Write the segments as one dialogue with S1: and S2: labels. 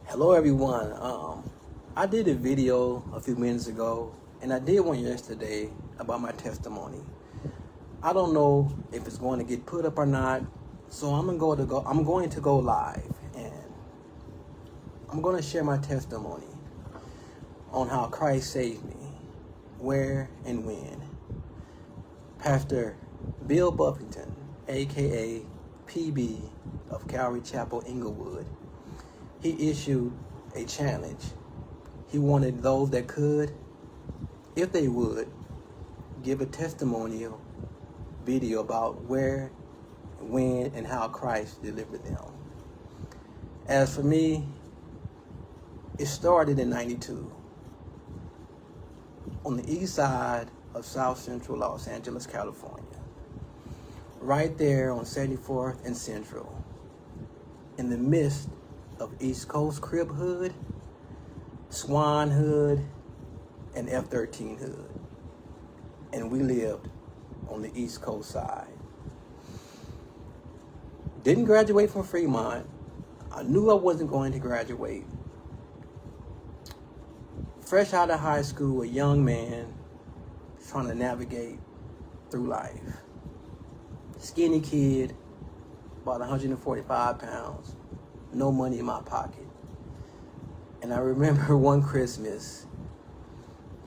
S1: Hello everyone. I did a video a few minutes ago and I did one yesterday about my testimony. I don't know if it's going to get put up or not, so I'm going to go live and I'm going to share my testimony on how Christ saved me, where and when. Pastor Bill Buffington, aka PB of Calvary Chapel Inglewood, he issued a challenge. He wanted those that could, if they would, give a testimonial video about where, when, and how Christ delivered them. As for me, it started in '92 on the east side of South Central Los Angeles, California. Right there on 74th and Central, in the midst of East Coast Crib Hood, Swan Hood, and F-13 Hood. And we lived on the East Coast side. Didn't graduate from Fremont. I knew I wasn't going to graduate. Fresh out of high school, a young man trying to navigate through life. Skinny kid, about 145 pounds. No money in my pocket. And I remember one Christmas,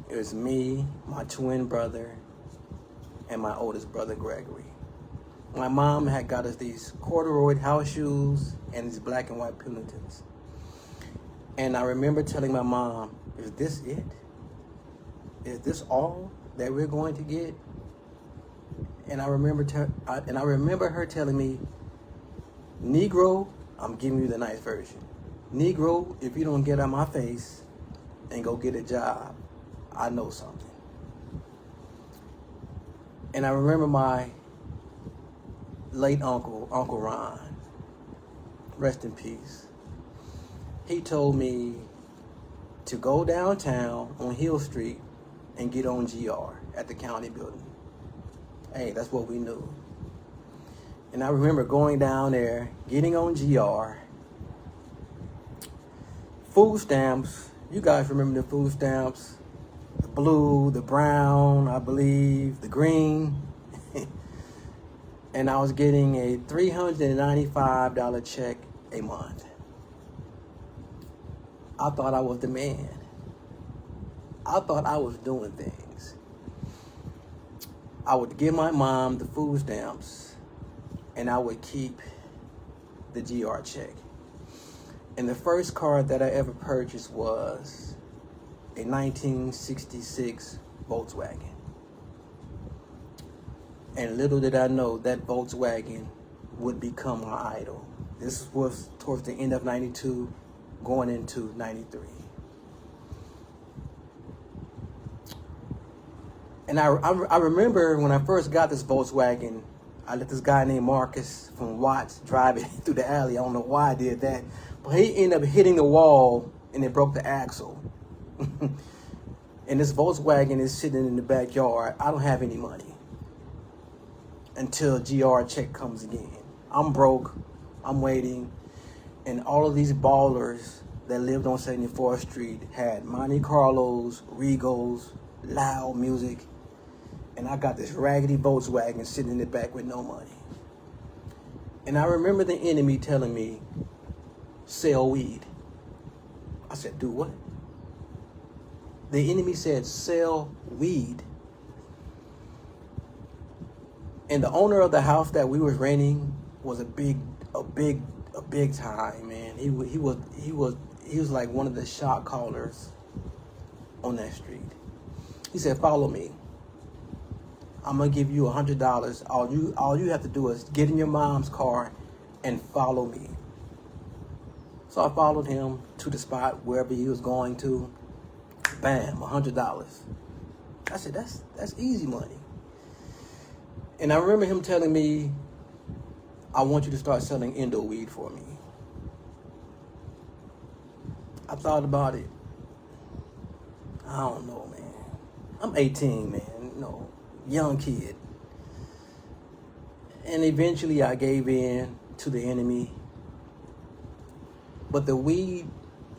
S1: it was me, my twin brother, and my oldest brother, Gregory. My mom had got us these corduroy house shoes and these black and white Pilotons. And I remember telling my mom, is this it? Is this all that we're going to get? And I remember her telling me, Negro, I'm giving you the nice version. Negro, if you don't get out my face and go get a job, I know something. And I remember my late uncle, Uncle Ron, rest in peace. He told me to go downtown on Hill Street and get on GR at the county building. Hey, that's what we knew. And I remember going down there, getting on GR, food stamps. You guys remember the food stamps? The blue, the brown, I believe, the green. And I was getting a $395 check a month. I thought I was the man. I thought I was doing things. I would give my mom the food stamps and I would keep the GR check. And the first car that I ever purchased was a 1966 Volkswagen. And little did I know that Volkswagen would become my idol. This was towards the end of '92, going into '93. And I remember when I first got this Volkswagen, I let this guy named Marcus from Watts drive it through the alley. I don't know why I did that. But he ended up hitting the wall and it broke the axle. And this Volkswagen is sitting in the backyard. I don't have any money until GR check comes again. I'm broke. I'm waiting. And all of these ballers that lived on 74th Street had Monte Carlos, Regals, loud music. And I got this raggedy Volkswagen sitting in the back with no money. And I remember the enemy telling me, sell weed. I said, do what? The enemy said, sell weed. And the owner of the house that we was renting was a big time man. He was like one of the shot callers on that street. He said, follow me. I'm gonna give you $100. All you have to do is get in your mom's car and follow me. So I followed him to the spot wherever he was going to. Bam, $100. I said, that's easy money. And I remember him telling me, I want you to start selling Indo weed for me. I thought about it. I don't know, man. I'm 18, man. No, young kid. And eventually I gave in to the enemy. But the weed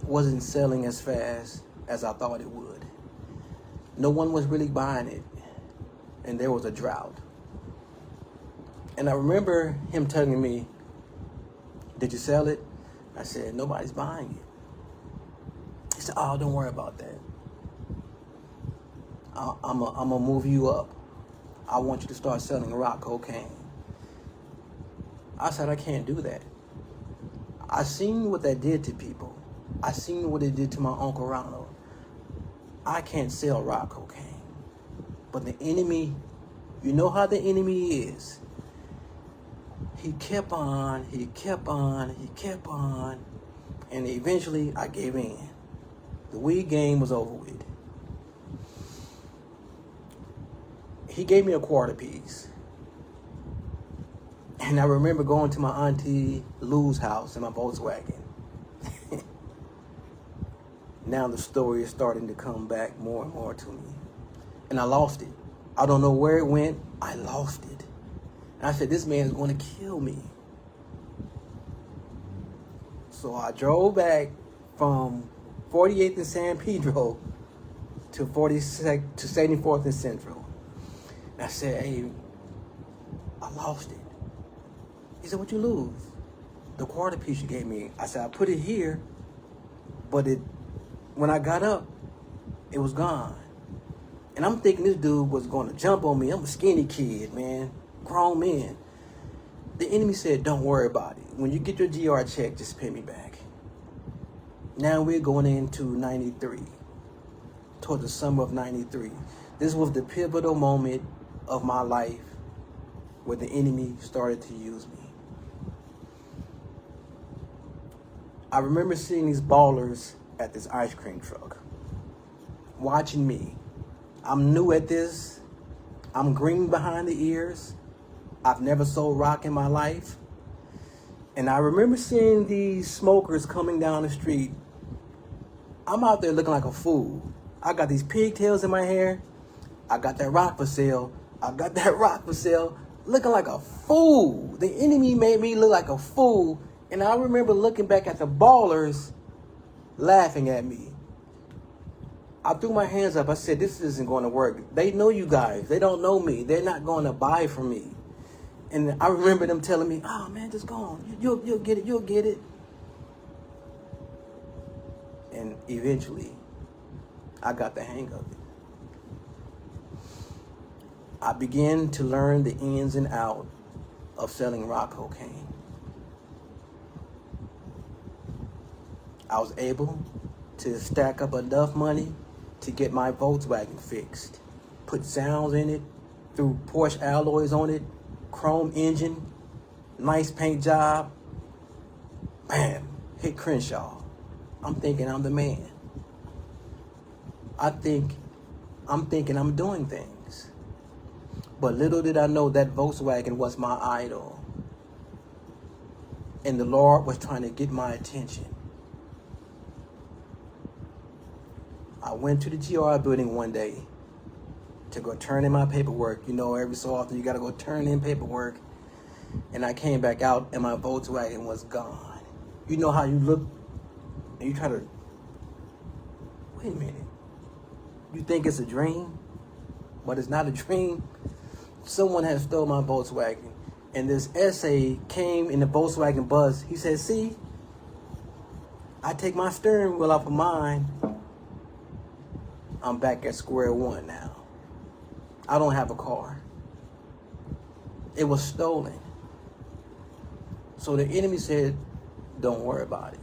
S1: wasn't selling as fast as I thought it would. No one was really buying it, and there was a drought. And I remember him telling me, "Did you sell it?" I said, "Nobody's buying it." He said, "Oh, don't worry about that. I'm gonna move you up. I want you to start selling rock cocaine." I said, "I can't do that. I seen what that did to people. I seen what it did to my Uncle Ronald. I can't sell rock cocaine." But the enemy, you know how the enemy is. He kept on, he kept on, he kept on, and eventually I gave in. The weed game was over with. He gave me a quarter piece. And I remember going to my auntie Lou's house in my Volkswagen. Now the story is starting to come back more and more to me. And I lost it. I don't know where it went. I lost it. And I said, this man is going to kill me. So I drove back from 48th and San Pedro to 74th and Central. And I said, "Hey, I lost it." He said, "What you lose?" "The quarter piece you gave me." I said, "I put it here, but when I got up, it was gone." And I'm thinking this dude was going to jump on me. I'm a skinny kid, man. Grown man. The enemy said, "Don't worry about it. When you get your GR check, just pay me back." Now we're going into 93, toward the summer of 93. This was the pivotal moment of my life where the enemy started to use me. I remember seeing these ballers at this ice cream truck, watching me. I'm new at this. I'm green behind the ears. I've never sold rock in my life. And I remember seeing these smokers coming down the street. I'm out there looking like a fool. I got these pigtails in my hair. I got that rock for sale. I got that rock for sale. Looking like a fool. The enemy made me look like a fool. And I remember looking back at the ballers laughing at me. I threw my hands up. I said, this isn't going to work. They know you guys. They don't know me. They're not going to buy from me. And I remember them telling me, "Oh, man, just go on. You'll get it. You'll get it." And eventually, I got the hang of it. I began to learn the ins and outs of selling rock cocaine. I was able to stack up enough money to get my Volkswagen fixed. Put sounds in it, threw Porsche alloys on it, chrome engine, nice paint job. Bam, hit Crenshaw. I'm thinking I'm the man. I'm thinking I'm doing things. But little did I know that Volkswagen was my idol. And the Lord was trying to get my attention. I went to the GR building one day to go turn in my paperwork. You know, every so often you got to go turn in paperwork. And I came back out and my Volkswagen was gone. You know how you look and you try to, wait a minute. You think it's a dream, but it's not a dream. Someone has stole my Volkswagen. And this essay came in the Volkswagen bus. He said, "See, I take my steering wheel off of mine. I'm back at square one now. I don't have a car. It was stolen." So the enemy said, "Don't worry about it.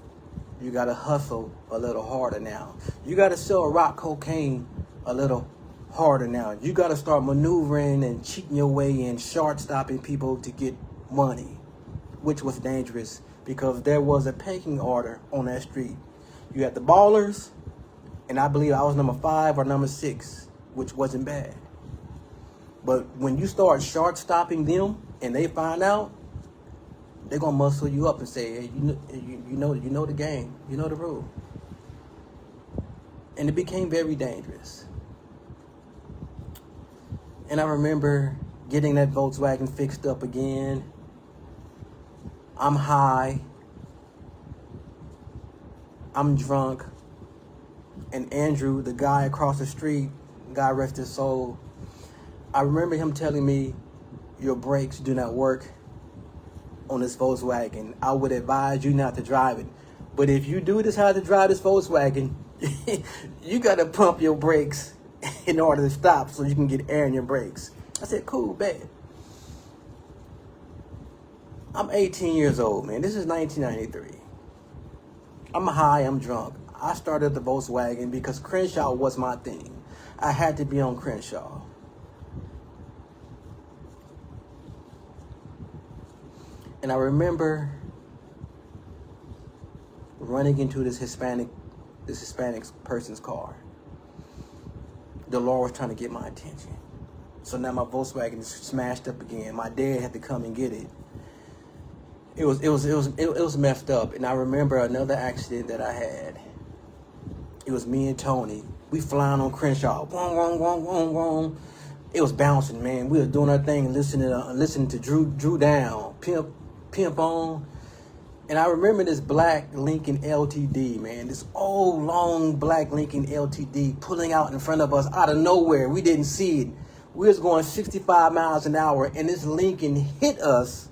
S1: You got to hustle a little harder now. You got to sell rock cocaine a little harder now. You got to start maneuvering and cheating your way in, short-stopping people to get money," which was dangerous because there was a pecking order on that street. You had the ballers, and I believe I was number 5 or number 6, which wasn't bad. But when you start short-stopping them and they find out, they're going to muscle you up and say, "Hey, you know the game. You know the rule." And it became very dangerous. And I remember getting that Volkswagen fixed up again. I'm high. I'm drunk, and Andrew, the guy across the street, God rest his soul, I remember him telling me, your brakes do not work on this Volkswagen. I would advise you not to drive it. But if you do decide to drive this Volkswagen, you got to pump your brakes in order to stop so you can get air in your brakes. I said, cool, bad. I'm 18 years old, man. This is 1993. I'm high, I'm drunk. I started the Volkswagen because Crenshaw was my thing. I had to be on Crenshaw. And I remember running into this Hispanic person's car. The Lord was trying to get my attention. So now my Volkswagen is smashed up again. My dad had to come and get it. It was messed up. And I remember another accident that I had. It was me and Tony. We flying on Crenshaw. Wong, wong, wong, wong, wong. It was bouncing, man. We were doing our thing, listening to Drew Down, Pimp On. And I remember this black Lincoln LTD, man. This old, long black Lincoln LTD pulling out in front of us out of nowhere. We didn't see it. We was going 65 miles an hour, and this Lincoln hit us.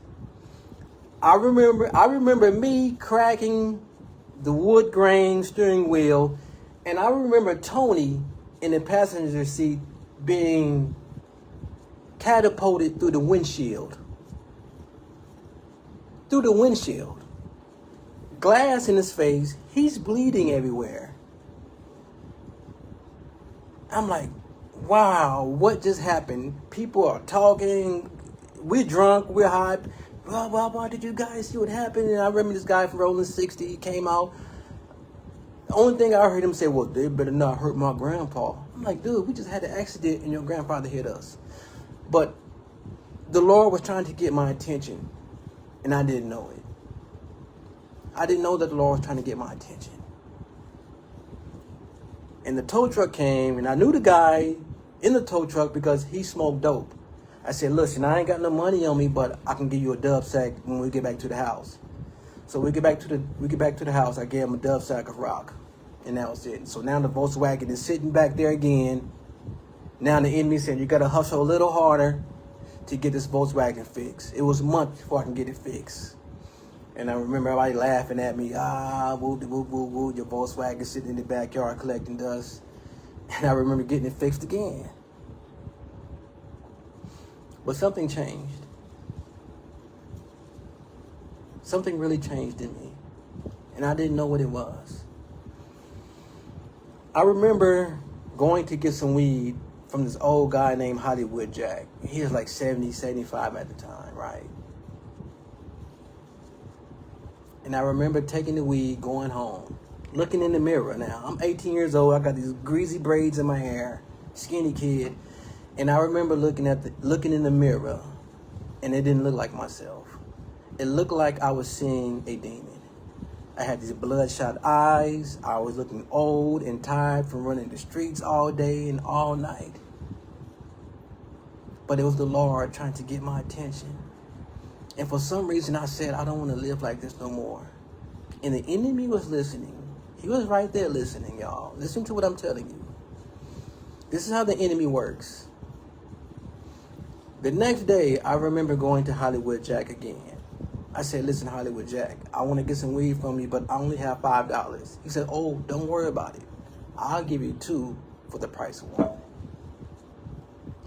S1: I remember me cracking the wood grain steering wheel, and I remember Tony in the passenger seat being catapulted through the windshield. Through the windshield. Glass in his face. He's bleeding everywhere. I'm like, wow, what just happened? People are talking. We're drunk. We're high. Blah, blah, blah. Did you guys see what happened? And I remember this guy from Rolling 60. He came out. The only thing I heard him say, well, they better not hurt my grandpa. I'm like, dude, we just had an accident and your grandfather hit us. But the Lord was trying to get my attention, and I didn't know it. I didn't know that the Lord was trying to get my attention. And the tow truck came, and I knew the guy in the tow truck because he smoked dope. I said, listen, I ain't got no money on me, but I can give you a dub sack when we get back to the house. So we get back to the house. I gave him a dub sack of rock, and that was it. So now the Volkswagen is sitting back there again. Now the enemy said, you got to hustle a little harder to get this Volkswagen fixed. It was months before I can get it fixed. And I remember everybody laughing at me. Woo, woo, woo, woo. Your Volkswagen sitting in the backyard collecting dust. And I remember getting it fixed again. But something changed. Something really changed in me. And I didn't know what it was. I remember going to get some weed from this old guy named Hollywood Jack. He was like 70, 75 at the time, right? And I remember taking the weed, going home, looking in the mirror now. I'm 18 years old. I got these greasy braids in my hair, skinny kid. And I remember looking in the mirror, and it didn't look like myself. It looked like I was seeing a demon. I had these bloodshot eyes. I was looking old and tired from running the streets all day and all night. But it was the Lord trying to get my attention. And for some reason I said, I don't want to live like this no more. And the enemy was listening. He was right there listening, y'all. Listen to what I'm telling you. This is how the enemy works. The next day, I remember going to Hollywood Jack again. I said, listen, Hollywood Jack, I want to get some weed from you, but I only have $5. He said, oh, don't worry about it. I'll give you 2 for the price of 1.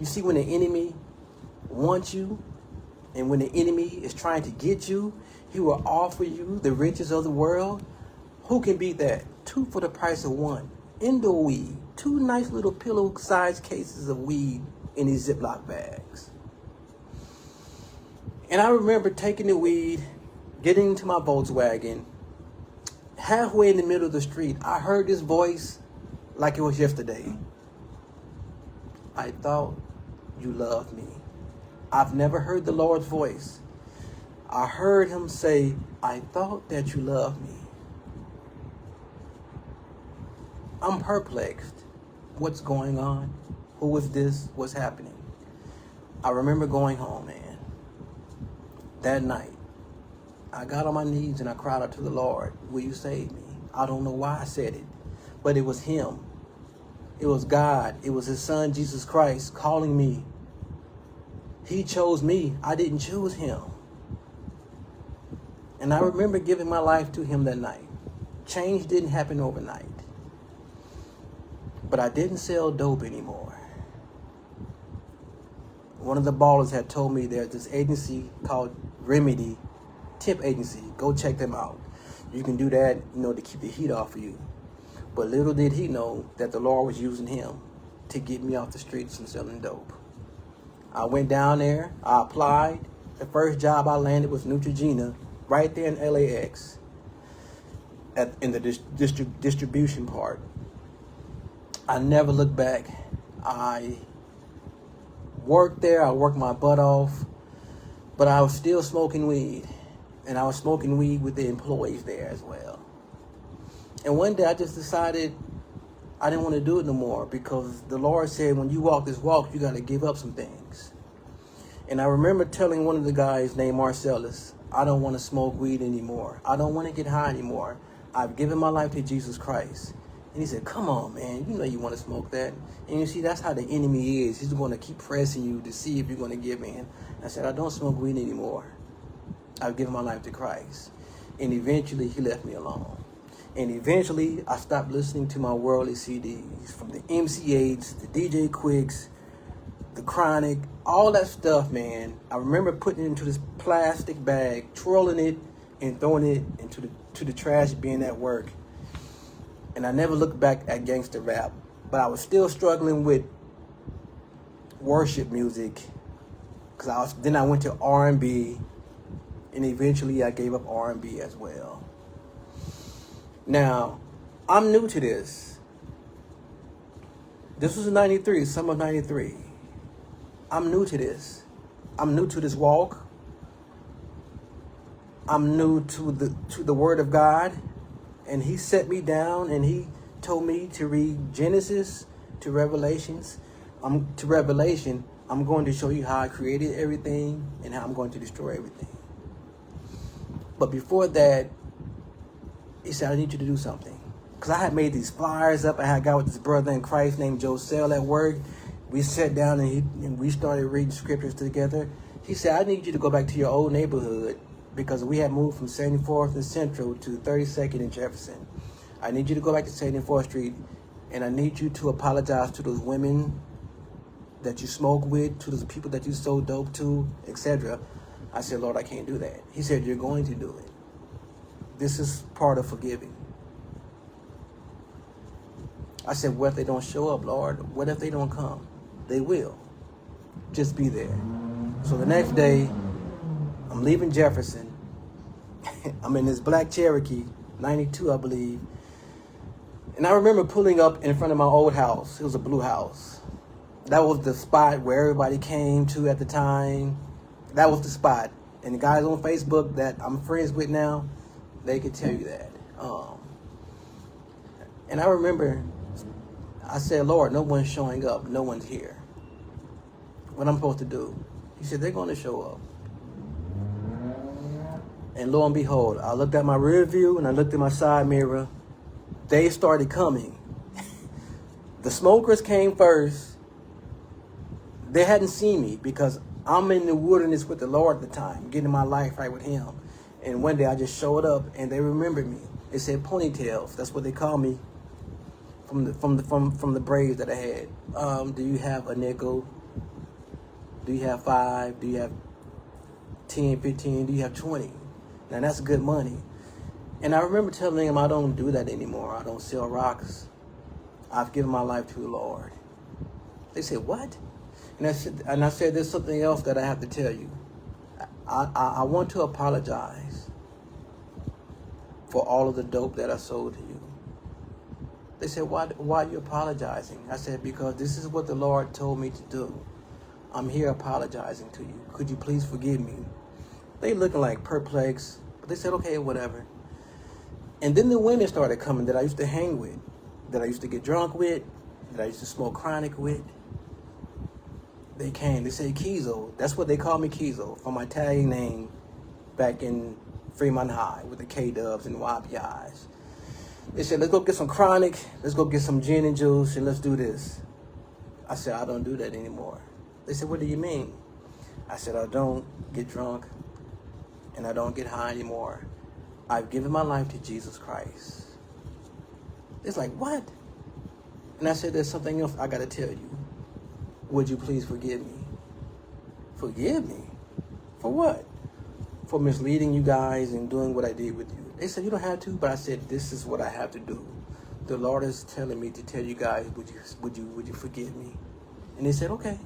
S1: You see, when the enemy wants you, and when the enemy is trying to get you, he will offer you the riches of the world. Who can beat that? 2 for the price of 1. Indoor weed. 2 nice little pillow-sized cases of weed in these Ziploc bags. And I remember taking the weed, getting into my Volkswagen. Halfway in the middle of the street, I heard this voice like it was yesterday. I thought you loved me. I've never heard the Lord's voice. I heard him say, I thought that you loved me. I'm perplexed. What's going on? Who is this? What's happening? I remember going home, man. That night, I got on my knees and I cried out to the Lord, will you save me? I don't know why I said it, but it was him. It was God. It was his son, Jesus Christ, calling me. He chose me. I didn't choose him. And I remember giving my life to him that night. Change didn't happen overnight. But I didn't sell dope anymore. One of the ballers had told me there's this agency called Remedy, temp agency. Go check them out. You can do that, to keep the heat off of you. But little did he know that the Lord was using him to get me off the streets from selling dope. I went down there. I applied. The first job I landed was Neutrogena, right there in LAX, in the distribution part. I never looked back. I worked there. I worked my butt off. But I was still smoking weed. And I was smoking weed with the employees there as well. And one day I just decided I didn't want to do it no more, because the Lord said when you walk this walk, you got to give up some things. And I remember telling one of the guys named Marcellus, I don't want to smoke weed anymore. I don't want to get high anymore. I've given my life to Jesus Christ. And he said, come on, man, you know you want to smoke that. And you see, that's how the enemy is. He's going to keep pressing you to see if you're going to give in. I said, I don't smoke weed anymore. I've given my life to Christ. And eventually he left me alone. And eventually I stopped listening to my worldly CDs, from the MC8s, the DJ Quicks, the Chronic, all that stuff, man. I remember putting it into this plastic bag, twirling it, and throwing it into the trash bin at work. And I never looked back at gangster rap. But I was still struggling with worship music, because then I went to R&B, and eventually I gave up R&B as well. Now, I'm new to this. This was in 93, summer of 93. I'm new to this. I'm new to this walk. I'm new to the Word of God. And he set me down and he told me to read Genesis to Revelation. I'm going to show you how I created everything and how I'm going to destroy everything. But before that, he said, I need you to do something. Because I had made these flyers up. I had got with this brother in Christ named Josel at work. We sat down and we started reading scriptures together. He said, I need you to go back to your old neighborhood, because we had moved from 74th and Central to 32nd and Jefferson. I need you to go back to 74th Street, and I need you to apologize to those women that you smoke with, to those people that you sold dope to, etc. I said, Lord, I can't do that. He said, you're going to do it. This is part of forgiving. I said, what if they don't show up, Lord? What if they don't come? They will. Just be there. So the next day, I'm leaving Jefferson. I'm in this black Cherokee, 92, I believe. And I remember pulling up in front of my old house. It was a blue house. That was the spot where everybody came to at the time. That was the spot. And the guys on Facebook that I'm friends with now, they could tell you that. And I remember I said, Lord, no one's showing up. No one's here. What I'm supposed to do? He said, they're going to show up. And lo and behold, I looked at my rear view and I looked at my side mirror. They started coming. The smokers came first. They hadn't seen me because I'm in the wilderness with the Lord at the time, getting my life right with him. And one day I just showed up and they remembered me. They said ponytails. That's what they call me from the braids that I had. Do you have a nickel? Do you have 5? Do you have 10, 15? Do you have 20? Now that's good money. And I remember telling him I don't do that anymore. I don't sell rocks. I've given my life to the Lord. They said, what? And I said, there's something else that I have to tell you. I want to apologize for all of the dope that I sold to you. They said, why are you apologizing? I said, because this is what the Lord told me to do. I'm here apologizing to you. Could you please forgive me? They looking like perplexed, but they said, okay, whatever. And then the women started coming that I used to hang with, that I used to get drunk with, that I used to smoke chronic with. They came. They said, Kizo. That's what they call me, Kizo, from my Italian name back in Fremont High with the K-dubs and YBIs. They said, let's go get some chronic, let's go get some gin and juice, and let's do this. I said, I don't do that anymore. They said, what do you mean? I said, I don't get drunk, and I don't get high anymore. I've given my life to Jesus Christ. It's like, what? And I said, there's something else I got to tell you. Would you please forgive me? Forgive me? For what? For misleading you guys and doing what I did with you. They said, you don't have to, but I said, this is what I have to do. The Lord is telling me to tell you guys, would you forgive me? And they said, okay.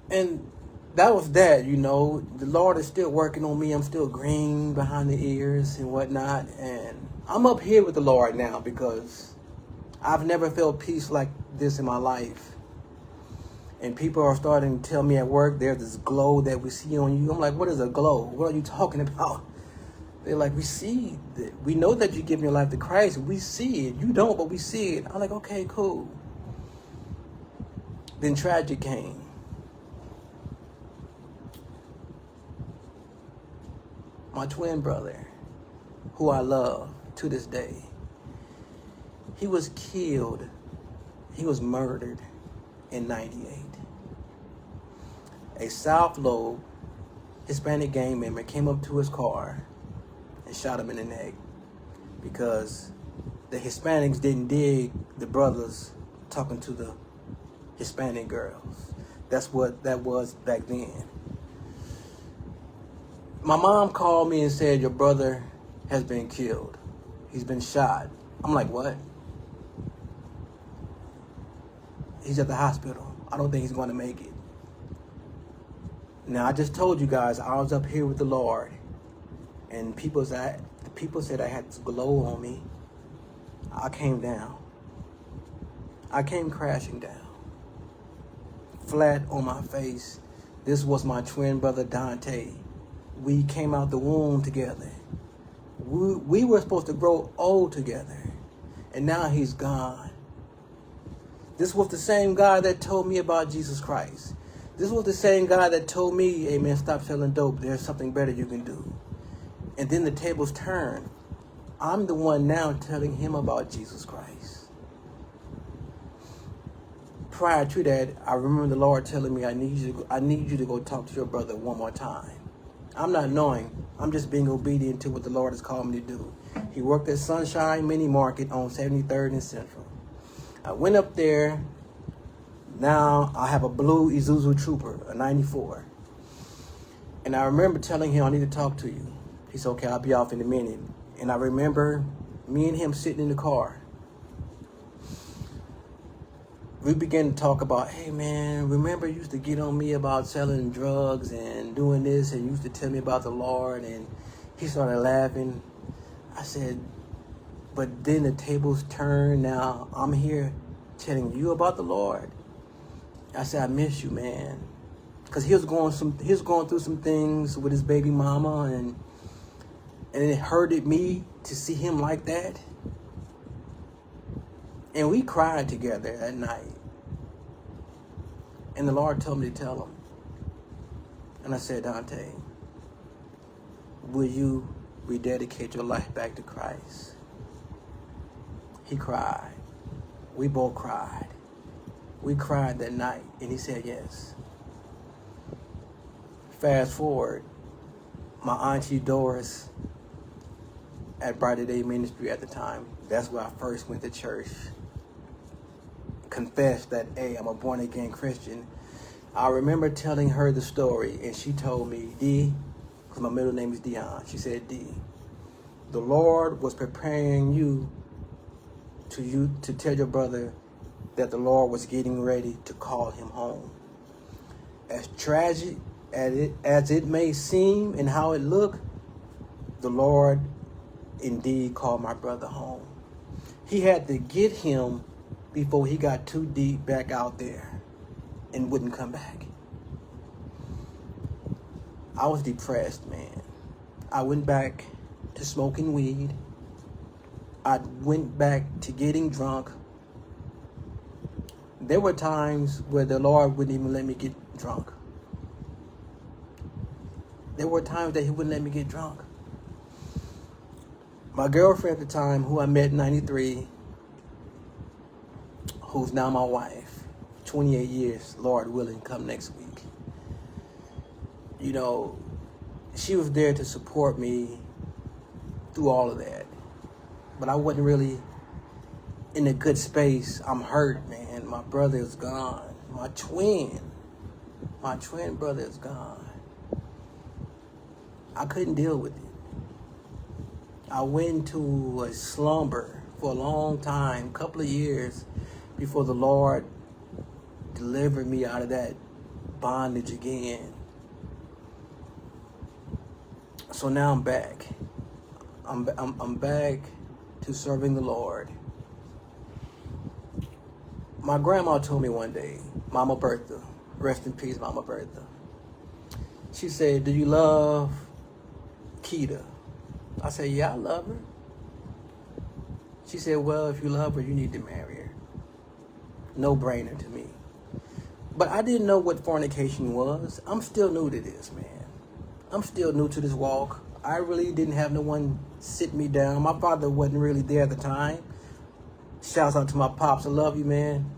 S1: And that was that, you know. The Lord is still working on me. I'm still green behind the ears and whatnot. And I'm up here with the Lord now because I've never felt peace like this in my life. And people are starting to tell me at work, there's this glow that we see on you. I'm like, what is a glow? What are you talking about? They're like, we see that. We know that you give your life to Christ. We see it. You don't, but we see it. I'm like, okay, cool. Then tragic came. My twin brother, who I love to this day, he was killed. He was murdered in 98. A South Lobe Hispanic gang member came up to his car and shot him in the neck because the Hispanics didn't dig the brothers talking to the Hispanic girls. That's what that was back then. My mom called me and said, your brother has been killed. He's been shot. I'm like, what? He's at the hospital. I don't think he's going to make it. Now, I just told you guys I was up here with the Lord. And people said I had this glow on me. I came down. I came crashing down. Flat on my face. This was my twin brother, Dante. We came out the womb together. We were supposed to grow old together. And now he's gone. This was the same guy that told me about Jesus Christ. This was the same guy that told me, hey man, stop selling dope. There's something better you can do. And then the tables turned. I'm the one now telling him about Jesus Christ. Prior to that, I remember the Lord telling me, I need you to go talk to your brother one more time. I'm not knowing. I'm just being obedient to what the Lord has called me to do. He worked at Sunshine Mini Market on 73rd and Central. I went up there. Now I have a blue Isuzu Trooper, a 94. And I remember telling him, I need to talk to you. He said, okay, I'll be off in a minute. And I remember me and him sitting in the car. We began to talk about, hey man, remember you used to get on me about selling drugs and doing this, and you used to tell me about the Lord. And he started laughing. I said, but then the tables turned. Now I'm here telling you about the Lord. I said, I miss you, man. Because he was going through some things with his baby mama, and it hurted me to see him like that. And we cried together that night. And the Lord told me to tell him. And I said, Dante, will you rededicate your life back to Christ? He cried. We both cried. We cried that night, and he said yes. Fast forward, my auntie Doris at Brighter Day Ministry at the time, that's where I first went to church, confessed that, hey, I'm a born-again Christian. I remember telling her the story, and she told me, D, because my middle name is Dion, she said, D, the Lord was preparing you to tell your brother that the Lord was getting ready to call him home. As tragic as it may seem and how it looked, the Lord indeed called my brother home. He had to get him before he got too deep back out there and wouldn't come back. I was depressed, man. I went back to smoking weed. I went back to getting drunk. There were times where the Lord wouldn't even let me get drunk. There were times that he wouldn't let me get drunk. My girlfriend at the time, who I met in 93, who's now my wife, 28 years, Lord willing, come next week. You know, she was there to support me through all of that. But I wasn't really in a good space. I'm hurt, man. My brother is gone. My twin brother is gone. I couldn't deal with it. I went into a slumber for a long time, couple of years, before the Lord delivered me out of that bondage again. So now I'm back. I'm back to serving the Lord. My grandma told me one day, Mama Bertha, rest in peace, Mama Bertha. She said, "Do you love Keita?" I said, "Yeah, I love her." She said, "Well, if you love her, you need to marry her." No brainer to me. But I didn't know what fornication was. I'm still new to this, man. I'm still new to this walk. I really didn't have no one sit me down. My father wasn't really there at the time. Shouts out to my pops. I love you, man.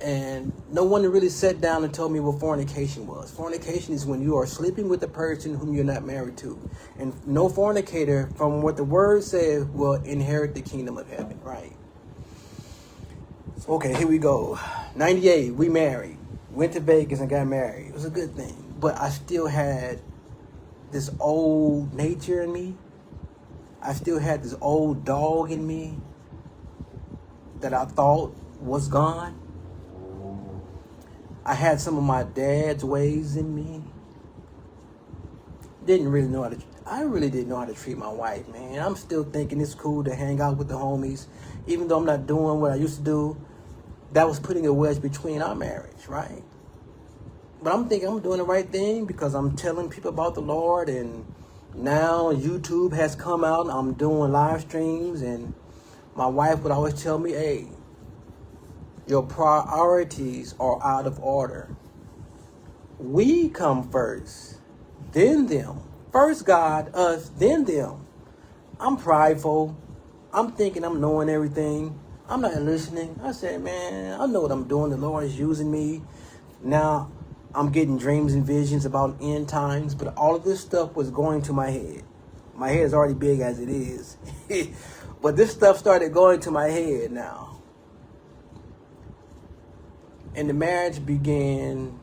S1: And no one really sat down and told me what fornication was. Fornication is when you are sleeping with a person whom you're not married to. And no fornicator, from what the word says, will inherit the kingdom of heaven, right? So, okay, here we go. 98, we married. Went to Vegas and got married. It was a good thing. But I still had this old nature in me. I still had this old dog in me that I thought was gone. I had some of my dad's ways in me. I really didn't know how to treat my wife, man. I'm still thinking it's cool to hang out with the homies. Even though I'm not doing what I used to do, that was putting a wedge between our marriage, right? But I'm thinking I'm doing the right thing because I'm telling people about the Lord, and now YouTube has come out and I'm doing live streams, and my wife would always tell me, "Hey, your priorities are out of order. We come first, then them. First God, us, then them." I'm prideful. I'm thinking I'm knowing everything. I'm not listening. I said, man, I know what I'm doing. The Lord is using me. Now I'm getting dreams and visions about end times, but all of this stuff was going to my head. My head is already big as it is. But this stuff started going to my head now. And the marriage began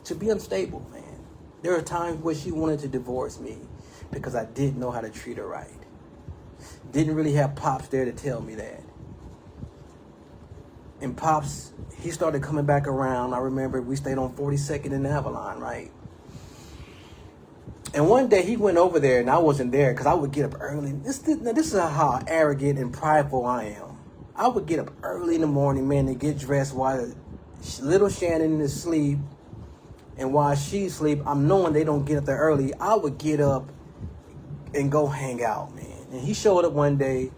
S1: to be unstable, man. There were times where she wanted to divorce me because I didn't know how to treat her right. Didn't really have Pops there to tell me that. And Pops, he started coming back around. I remember we stayed on 42nd and Avalon, right? And one day he went over there and I wasn't there because I would get up early. This is how arrogant and prideful I am. I would get up early in the morning, man, to get dressed while little Shannon is asleep. And while she's asleep, I'm knowing they don't get up there early. I would get up and go hang out, man. And he showed up one day,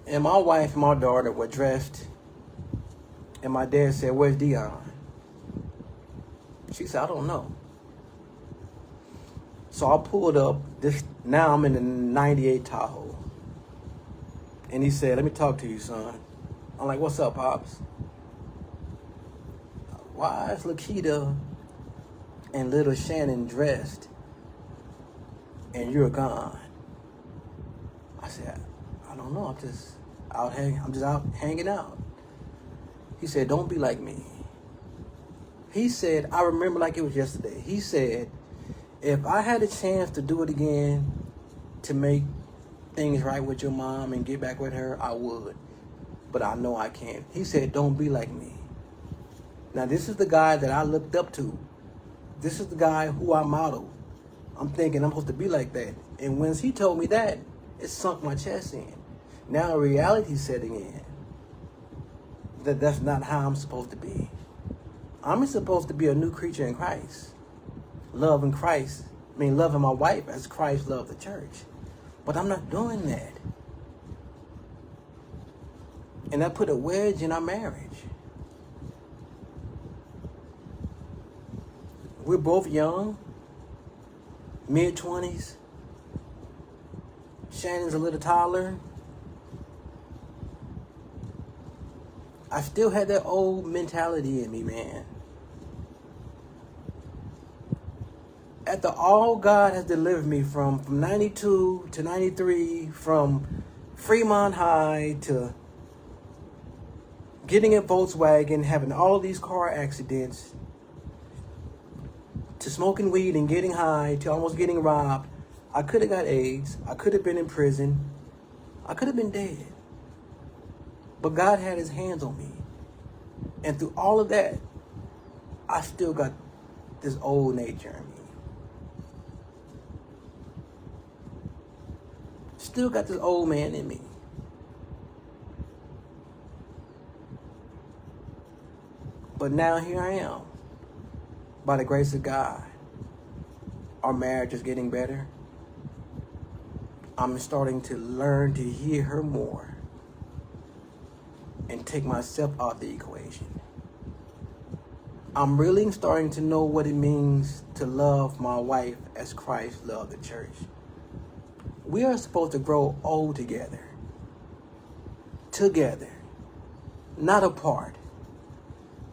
S1: and my wife and my daughter were dressed. And my dad said, "Where's Dion?" She said, "I don't know." So I pulled up. Now I'm in the 98 Tahoe. And he said, "Let me talk to you, son." I'm like, "What's up, Pops?" "Why is Lakita and little Shannon dressed and you're gone?" I said, "I don't know. I'm just out hanging out." He said, "Don't be like me." He said, I remember like it was yesterday. He said, "If I had a chance to do it again to make things right with your mom and get back with her, I would. But I know I can't." He said, "Don't be like me." Now, this is the guy that I looked up to. This is the guy who I modeled. I'm thinking I'm supposed to be like that. And when he told me that, it sunk my chest in. Now reality's setting in. That's not how I'm supposed to be. I'm supposed to be a new creature in Christ. Loving my wife as Christ loved the church. But I'm not doing that. And that put a wedge in our marriage. We're both young. mid-20s. Shannon's a little toddler. I still had that old mentality in me, man. After all God has delivered me from 92 to 93, from Fremont High to getting a Volkswagen, having all these car accidents, to smoking weed and getting high, to almost getting robbed, I could have got AIDS. I could have been in prison. I could have been dead. But God had his hands on me. And through all of that, I still got this old nature in me. Still got this old man in me. But now here I am. By the grace of God, our marriage is getting better. I'm starting to learn to hear her more and take myself out of the equation. I'm really starting to know what it means to love my wife as Christ loved the church. We are supposed to grow old together. Together. Not apart.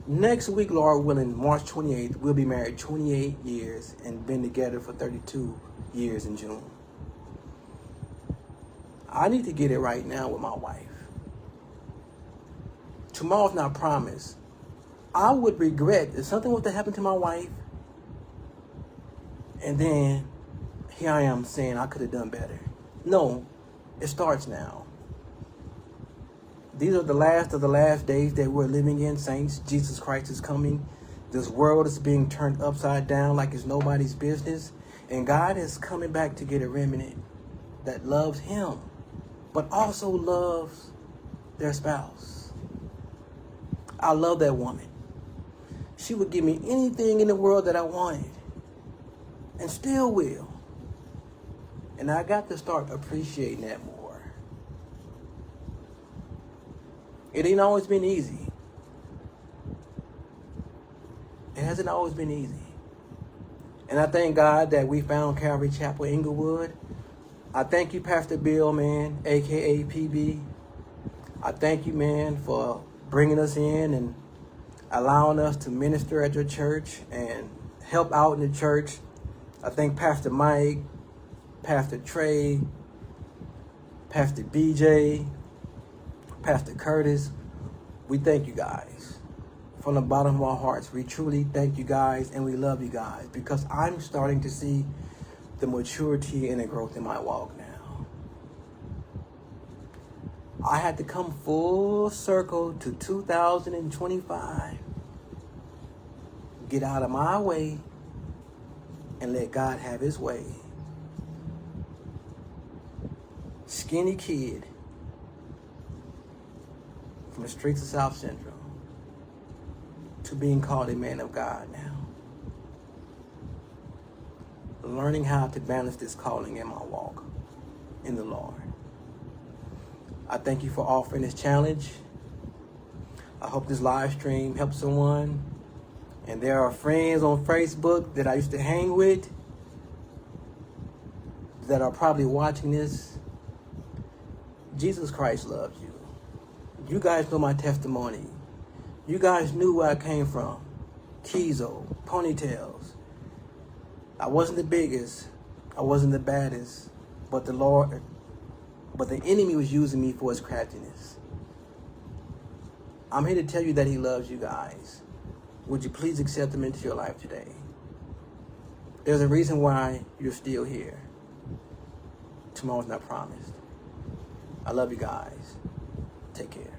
S1: Next week, Lord willing, March 28th, we'll be married 28 years and been together for 32 years in June. I need to get it right now with my wife. Tomorrow's not promised. I would regret if something was to happen to my wife, and then here I am saying I could have done better. No, it starts now. These are the last of the last days that we're living in, saints. Jesus Christ is coming. This world is being turned upside down like it's nobody's business. And God is coming back to get a remnant that loves him, but also loves their spouse. I love that woman. She would give me anything in the world that I wanted, and still will. And I got to start appreciating that more. It ain't always been easy. It hasn't always been easy. And I thank God that we found Calvary Chapel Inglewood. I thank you, Pastor Bill, man, a.k.a. PB. I thank you, man, for bringing us in and allowing us to minister at your church and help out in the church. I thank Pastor Mike, Pastor Trey, Pastor BJ, Pastor Curtis. We thank you guys. From the bottom of our hearts, we truly thank you guys and we love you guys, because I'm starting to see the maturity and the growth in my walk now. I had to come full circle to 2025. Get out of my way and let God have his way. Skinny kid from the streets of South Central to being called a man of God now. Learning how to balance this calling in my walk in the Lord. I thank you for offering this challenge. I hope this live stream helps someone. And there are friends on Facebook that I used to hang with that are probably watching this. Jesus Christ loves you. You guys know my testimony. You guys knew where I came from. Kizo, ponytails. I wasn't the biggest. I wasn't the baddest. But the enemy was using me for his craftiness. I'm here to tell you that he loves you guys. Would you please accept him into your life today? There's a reason why you're still here. Tomorrow's not promised. I love you guys. Take care.